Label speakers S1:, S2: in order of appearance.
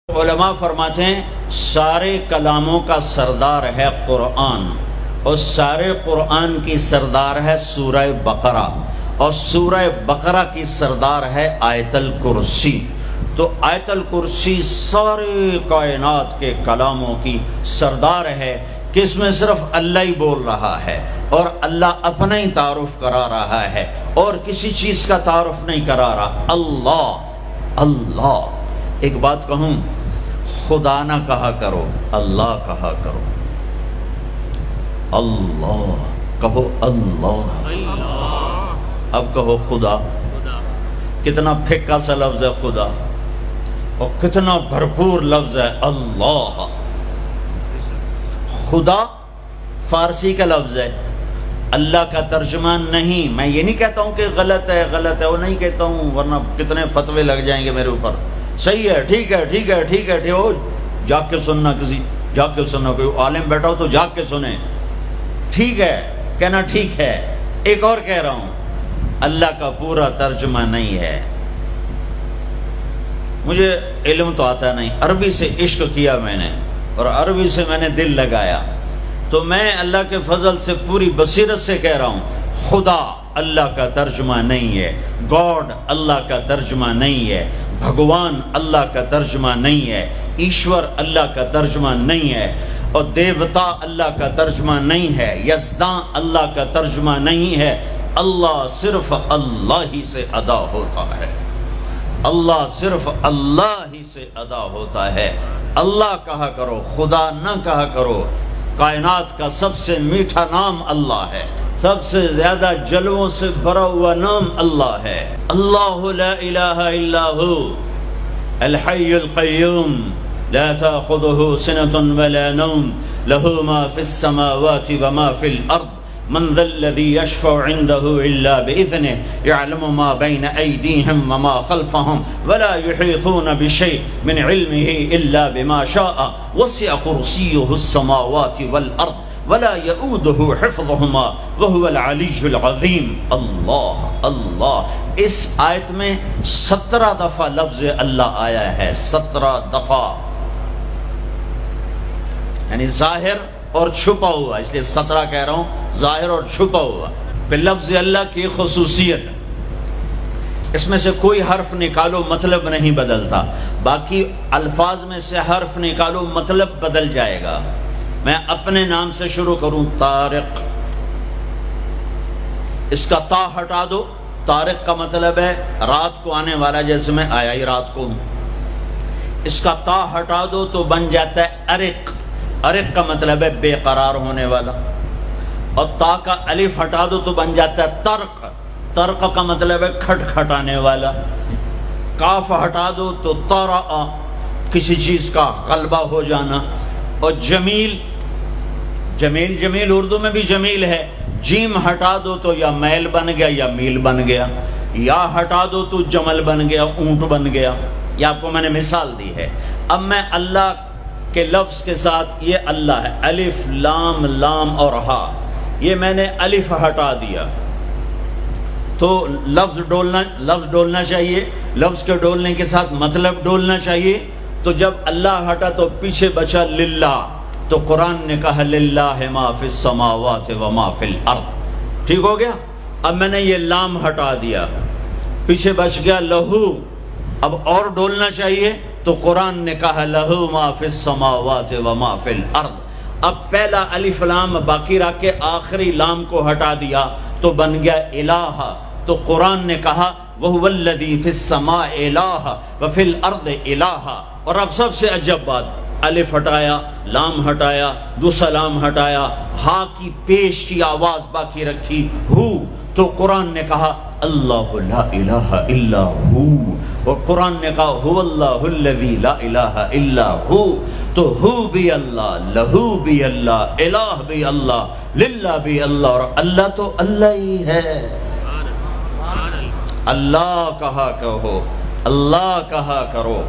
S1: علماء فرماتے ہیں سارے کلاموں کا سردار ہے قرآن، اور سارے قرآن کی سردار ہے سورہ بقرہ، اور سورہ بقرہ کی سردار ہے آیت الکرسی۔ تو آیت الکرسی سارے کائنات کے کلاموں کی سردار ہے کہ اس میں صرف اللہ ہی بول رہا ہے اور اللہ اپنا ہی تعارف کرا رہا ہے اور کسی چیز کا تعارف نہیں کرا رہا۔ اللہ اللہ، ایک بات کہوں، خدا نہ کہا کرو، اللہ کہا کرو۔ اللہ کہو، اللہ اب کہو خدا۔ کتنا پھیکا سا لفظ ہے خدا، اور کتنا بھرپور لفظ ہے اللہ۔ خدا فارسی کا لفظ ہے، اللہ کا ترجمہ نہیں۔ میں یہ نہیں کہتا ہوں کہ غلط ہے، وہ نہیں کہتا ہوں، ورنہ کتنے فتوے لگ جائیں گے میرے اوپر۔ صحیح ہے، ٹھیک ہے، ٹھیک ہے، ٹھیک ہے، ٹھیک ہو، جاگ کے سننا، کسی جاگ کے سننا، کوئی عالم بیٹھا ہو تو جاگ کے سنیں۔ ٹھیک ہے کہنا، ٹھیک ہے۔ ایک اور کہہ رہا ہوں، اللہ کا پورا ترجمہ نہیں ہے۔ مجھے علم تو آتا نہیں، عربی سے عشق کیا میں نے اور عربی سے میں نے دل لگایا، تو میں اللہ کے فضل سے پوری بصیرت سے کہہ رہا ہوں، خدا اللہ کا ترجمہ نہیں ہے، گاڈ اللہ کا ترجمہ نہیں ہے، بھگوان اللہ کا ترجمہ نہیں ہے، ایشور اللہ کا ترجمہ نہیں ہے، اور دیوتا اللہ کا ترجمہ نہیں ہے، یزداں اللہ کا ترجمہ نہیں ہے۔ اللہ صرف اللہ ہی سے ادا ہوتا ہے، اللہ صرف اللہ ہی سے ادا ہوتا ہے۔ اللہ کہا کرو، خدا نہ کہا کرو۔ کائنات کا سب سے میٹھا نام اللہ ہے، سب سے زیادہ جلووں سے بھرا ہوا نام اللہ ہے۔ اللہ لا الہ الا ہو الحی القیوم لا تأخذه سنة ولا نوم له ما في السماوات وما في الأرض من ذا الذي يشفع عنده إلا بإذنه يعلم ما بين أيديهم وما خلفهم ولا يحيطون بشيء من علمه إلا بما شاء وسع كرسيه السماوات والأرض ولا يؤوده حفظهما وهو العلي العظيم۔ اللہ اللہ، اس آیت میں 17 دفعہ لفظ اللہ آیا ہے، 17 دفعہ، یعنی ظاہر اور چھپا ہوا، اس لیے 17 کہہ رہا ہوں، ظاہر اور چھپا ہوا۔ پھر لفظ اللہ کی خصوصیت ہے، اس میں سے کوئی حرف نکالو مطلب نہیں بدلتا، باقی الفاظ میں سے حرف نکالو مطلب بدل جائے گا۔ میں اپنے نام سے شروع کروں، طارق، اس کا تا ہٹا دو، طارق کا مطلب ہے رات کو آنے والا، جیسے میں آیا ہی رات کو ہوں۔ اس کا تا ہٹا دو تو بن جاتا ہے ارق، ارق کا مطلب ہے بے قرار ہونے والا، اور تا کا الف ہٹا دو تو بن جاتا ہے طرق، طرق کا مطلب ہے کھٹ کھٹانے والا۔ کاف ہٹا دو تو طرأ، کسی چیز کا غلبہ ہو جانا۔ اور جمیل، جمیل جمیل اردو میں بھی جمیل ہے، جیم ہٹا دو تو یا میل بن گیا یا میل بن گیا، یا ہٹا دو تو جمل بن گیا، اونٹ بن گیا۔ یہ آپ کو میں نے مثال دی ہے۔ اب میں اللہ کے لفظ کے ساتھ، یہ اللہ ہے، الف لام لام اور ہا، یہ میں نے الف ہٹا دیا تو لفظ ڈولنا چاہیے، لفظ کے ڈولنے کے ساتھ مطلب ڈولنا چاہیے۔ تو جب اللہ ہٹا تو پیچھے بچا للہ، تو قرآن نے کہا للہ ما فی السماوات و ما فی الارض، ٹھیک ہو گیا۔ اب میں نے یہ لام ہٹا دیا، پیچھے بچ گیا لہو، اب اور ڈولنا چاہیے، تو قرآن نے کہا لہو ما فی السماوات و ما فی الارض۔ اب پہلا الف لام باقی رکھ کے آخری لام کو ہٹا دیا تو بن گیا الہ، تو قرآن نے کہا وَهُوَ الَّذِي فِي السَّمَاءِ إِلَٰهٌ وَفِي الْأَرْضِ إِلَٰهٌ۔ اور اب سب سے عجب بات، الف ہٹایا، لام ہٹایا، دوسرا لام ہٹایا، ہا کی پیش کی آواز باقی رکھی، ہو، تو قرآن نے کہا اللہ لا الہ الا ہو، اور قرآن نے کہا هو اللہ الذی لا الہ الا ہو، تو ہو بھی اللہ، لہو بھی اللہ، الہ بھی اللہ، للہ بھی اللہ، اور اللہ تو اللہ ہی ہے۔ اللہ کہا کہو، اللہ کہا کرو۔